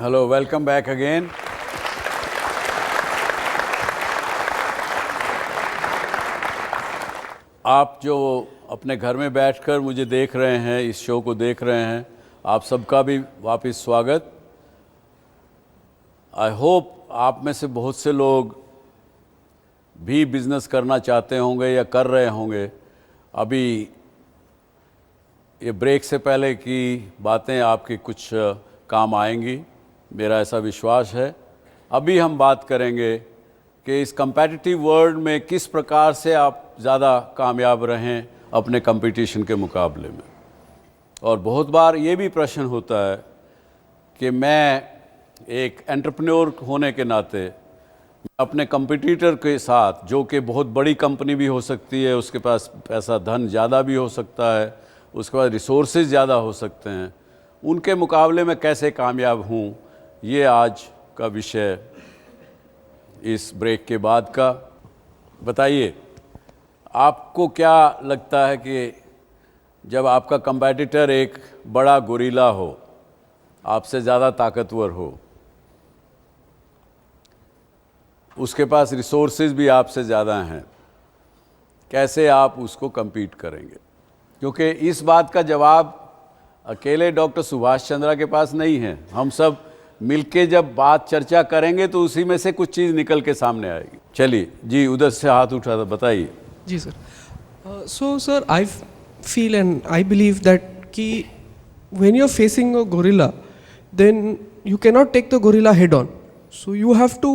Hello, welcome back again. आप जो अपने घर में बैठकर मुझे देख रहे हैं, इस शो को देख रहे हैं, आप सबका भी वापस स्वागत। आई होप आप में से बहुत से लोग भी बिज़नेस करना चाहते होंगे या कर रहे होंगे। अभी ये ब्रेक से पहले की बातें आपकी कुछ काम आएंगी, मेरा ऐसा विश्वास है। अभी हम बात करेंगे कि इस कम्पेटिटिव वर्ल्ड में किस प्रकार से आप ज़्यादा कामयाब रहें अपने कंपटीशन के मुकाबले में। और बहुत बार ये भी प्रश्न होता है कि मैं एक एंटरप्रेन्योर होने के नाते अपने कंपटीटर के साथ, जो कि बहुत बड़ी कंपनी भी हो सकती है, उसके पास पैसा धन ज़्यादा भी हो सकता है, उसके पास रिसोर्सेज ज़्यादा हो सकते हैं, उनके मुकाबले में कैसे कामयाब हूँ, ये आज का विषय इस ब्रेक के बाद का। बताइए, आपको क्या लगता है कि जब आपका कंपेटिटर एक बड़ा गोरिल्ला हो, आपसे ज़्यादा ताकतवर हो, उसके पास रिसोर्सेज भी आपसे ज़्यादा हैं, कैसे आप उसको compete करेंगे? क्योंकि इस बात का जवाब अकेले डॉक्टर सुभाष चंद्रा के पास नहीं है। हम सब मिलके जब बात चर्चा करेंगे तो उसी में से कुछ चीज़ निकल के सामने आएगी। चलिए जी, उधर से हाथ उठा था, बताइए। जी sir. So sir, I feel and I believe that कि when you're facing a gorilla, then you cannot take the gorilla head on. So you have to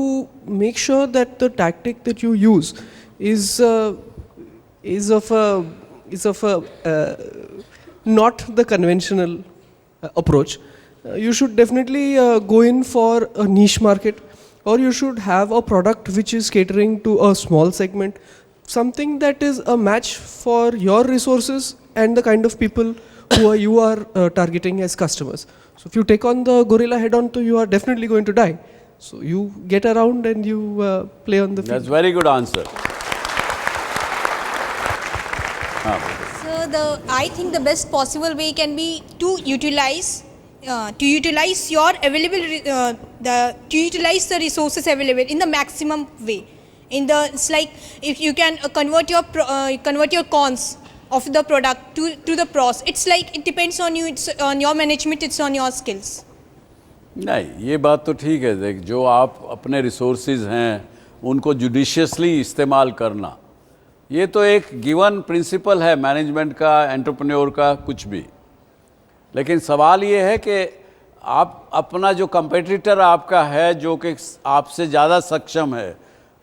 make sure that the tactic that you use is of a not the conventional approach. You should definitely go in for a niche market, or you should have a product which is catering to a small segment, something that is a match for your resources and the kind of people who you are targeting as customers. So if you take on the gorilla head on, you are definitely going to die. So you get around and you play on the field. That's very good answer. So I think the best possible way can be to utilize your available to utilize the resources available in the maximum way. It's like if you can convert your cons of the product to the pros. It's like it depends on you. It's on your management. It's on your skills. नहीं, ये बात तो ठीक है। देख, जो आप अपने रिसोर्सेज हैं उनको जुडिशियसली इस्तेमाल करना, ये तो एक गिवन प्रिंसिपल है मैनेजमेंट का, एंटरप्रेन्योर का, कुछ भी। लेकिन सवाल ये है कि आप अपना जो कंपेटिटर आपका है, जो कि आपसे ज़्यादा सक्षम है,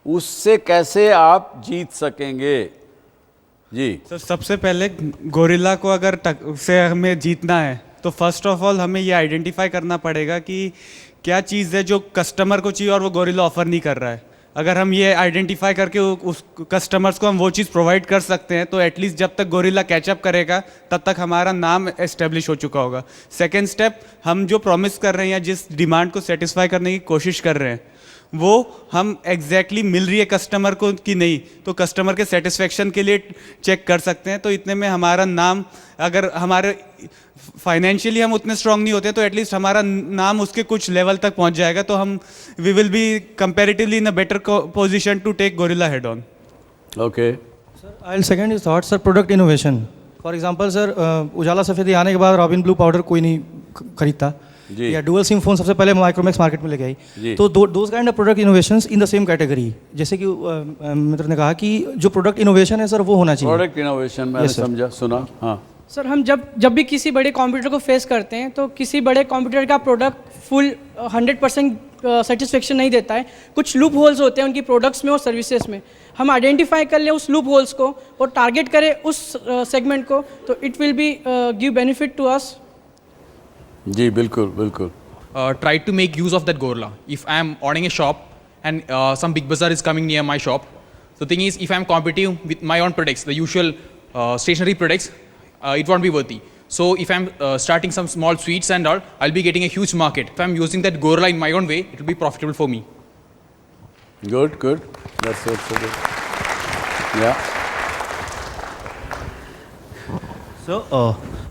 उससे कैसे आप जीत सकेंगे। जी सर, सबसे पहले गोरिल्ला को अगर से हमें जीतना है तो फर्स्ट ऑफ ऑल हमें ये आइडेंटिफाई करना पड़ेगा कि क्या चीज़ है जो कस्टमर को चाहिए और वो गोरिल्ला ऑफर नहीं कर रहा है। अगर हम ये आइडेंटिफाई करके उस कस्टमर्स को हम वो चीज़ प्रोवाइड कर सकते हैं तो एटलीस्ट जब तक गोरिल्ला कैचअप करेगा तब तक हमारा नाम एस्टेब्लिश हो चुका होगा। सेकेंड स्टेप, हम जो प्रॉमिस कर रहे हैं या जिस डिमांड को सेटिस्फाई करने की कोशिश कर रहे हैं वो हम एग्जैक्टली मिल रही है कस्टमर को कि नहीं, तो कस्टमर के सेटिस्फेक्शन के लिए चेक कर सकते हैं। तो इतने में हमारा नाम, अगर हमारे फाइनेंशियली हम उतने स्ट्रांग नहीं होते तो एटलीस्ट हमारा नाम उसके कुछ लेवल तक पहुंच जाएगा, तो हम we will be comparatively in a better position to take gorilla head on. Okay sir, I will second your thought sir, product innovation. For example sir, Ujala सफेदी आने के बाद रॉबिन ब्लू पाउडर कोई नहीं खरीदता, या डुअल सिम फोन सबसे पहले माइक्रोमैक्स मार्केट में लेके आई। तो those kind of product innovations in the same category, जैसे कि मित्र ने कहा कि जो प्रोडक्ट इनोवेशन है सर वो होना चाहिए। प्रोडक्ट इनोवेशन मैंने समझा, सुना। हाँ सर, हम जब भी किसी बड़े कंप्यूटर को फेस करते हैं तो किसी बड़े कंप्यूटर का प्रोडक्ट फुल 100% सेटिस्फेक्शन नहीं देता है। कुछ लूप होल्स होते हैं उनकी प्रोडक्ट्स में और सर्विसेज में। हम आइडेंटिफाई कर लें उस लूप होल्स को और टारगेट करें उस सेगमेंट को, तो it will be give benefit to us. जी बिल्कुल बिल्कुल। Try to make use of that gorilla. If I am owning a shop and some big bazaar is coming near my shop, the thing is, if I am competing with my own products, the usual stationery products, it won't be worthy. So if I am starting some small sweets and all, I'll be getting a huge market. If I am using that gorilla in my own way, it will be profitable for me. Good, good. That's also good. Yeah. So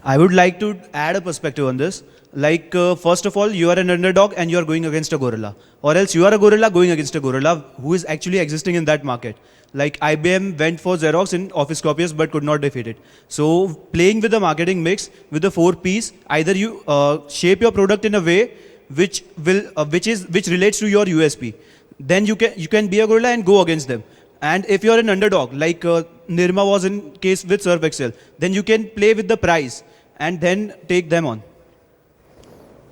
I would like to add a perspective on this. Like, first of all, you are an underdog and you are going against a gorilla. Or else you are a gorilla going against a gorilla who is actually existing in that market. Like IBM went for Xerox in Office copiers but could not defeat it. So playing with the marketing mix with the 4 Ps, either you shape your product in a way which relates to your USP. Then you can be a gorilla and go against them. And if you are an underdog, like Nirma was in case with Surf Excel, then you can play with the price and then take them on.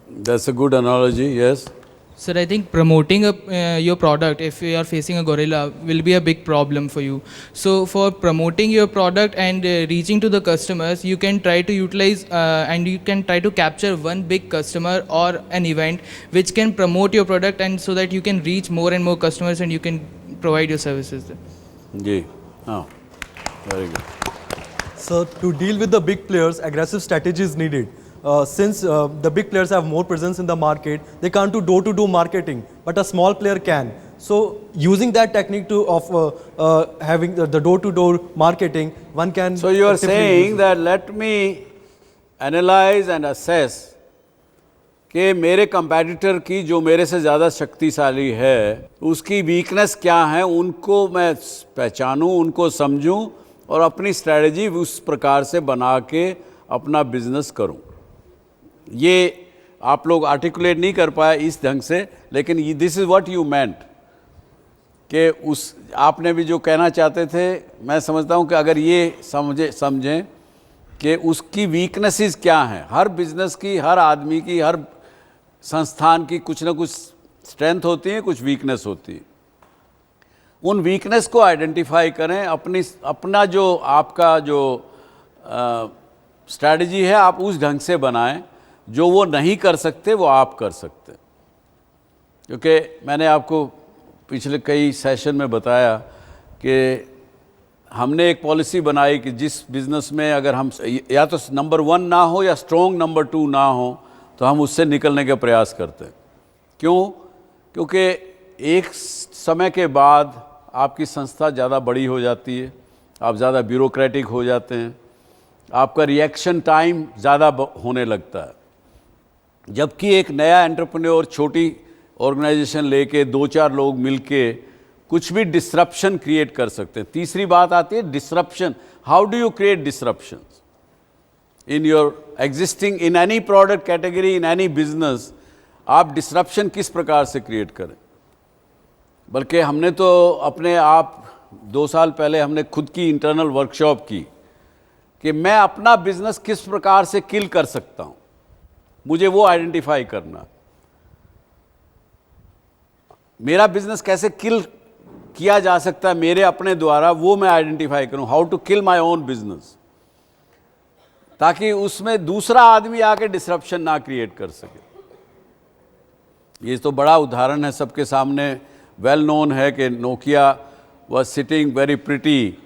That's a good analogy, yes. Sir, I think promoting your product, if you are facing a gorilla, will be a big problem for you. So for promoting your product and reaching to the customers, you can try to utilize and you can try to capture one big customer or an event which can promote your product, and so that you can reach more and more customers and you can provide your services there. Ji, very good. So to deal with the big players, aggressive strategy is needed. Since the big players have more presence in the market, they can't do door-to-door marketing, but a small player can. So using that technique of having the door-to-door marketing, one can... So you are saying that let me analyze and assess कि मेरे कंपैटिटर की जो मेरे से ज़्यादा शक्तिशाली है उसकी वीकनेस क्या है, उनको मैं पहचानूं, उनको समझूं और अपनी स्ट्रैटेजी उस प्रकार से बना के अपना बिजनेस करूं. ये आप लोग आर्टिकुलेट नहीं कर पाए इस ढंग से, लेकिन this is what you meant कि उस आपने भी जो कहना चाहते थे, मैं समझता हूं कि अगर ये समझें कि उसकी वीकनेसेस क्या हैं, हर बिजनेस की, हर आदमी की, हर संस्थान की कुछ ना कुछ स्ट्रेंथ होती है, कुछ वीकनेस होती है. उन वीकनेस को आइडेंटिफाई करें, अपना जो आपका जो स्ट्रैटेजी है आप उस ढंग से बनाएं, जो वो नहीं कर सकते वो आप कर सकते. क्योंकि मैंने आपको पिछले कई सेशन में बताया कि हमने एक पॉलिसी बनाई कि जिस बिज़नेस में अगर हम या तो नंबर 1 ना हो या स्ट्रॉन्ग नंबर 2 ना हो तो हम उससे निकलने का प्रयास करते हैं. क्यों? क्योंकि एक समय के बाद आपकी संस्था ज़्यादा बड़ी हो जाती है, आप ज़्यादा ब्यूरोक्रेटिक हो जाते हैं, आपका रिएक्शन टाइम ज़्यादा होने लगता है. जबकि एक नया एंटरप्रेन्योर छोटी ऑर्गेनाइजेशन लेके 2-4 लोग मिलके कुछ भी डिसरप्शन क्रिएट कर सकते हैं. तीसरी बात आती है disruption. How do you create disruption in your existing, in any product category, in any business. आप डिसरप्शन किस प्रकार से क्रिएट करें. बल्कि हमने तो अपने आप 2 साल पहले हमने खुद की इंटरनल वर्कशॉप की कि मैं अपना बिजनेस किस प्रकार से किल कर सकता हूं, मुझे वो आइडेंटिफाई करना. मेरा बिजनेस कैसे किल किया जा सकता है मेरे अपने द्वारा, वो मैं आइडेंटिफाई करूं. How to kill my own business, ताकि उसमें दूसरा आदमी आके डिसरप्शन ना क्रिएट कर सके. ये तो बड़ा उदाहरण है सबके सामने, वेल नोन है कि Nokia was sitting very pretty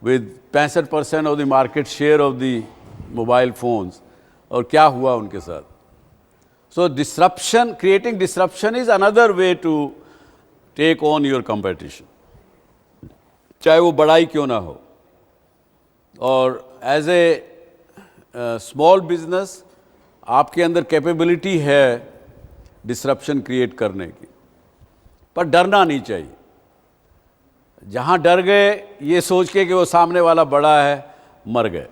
with 65% of the market share of the mobile phones, और क्या हुआ उनके साथ. So disruption, creating disruption is another way to take on your competition, चाहे वो बड़ा ही क्यों ना हो. और एज ए स्मॉल बिजनेस आपके अंदर कैपेबिलिटी है डिसरप्शन क्रिएट करने की, पर डरना नहीं चाहिए. जहाँ डर गए ये सोच के कि वो सामने वाला बड़ा है, मर गए.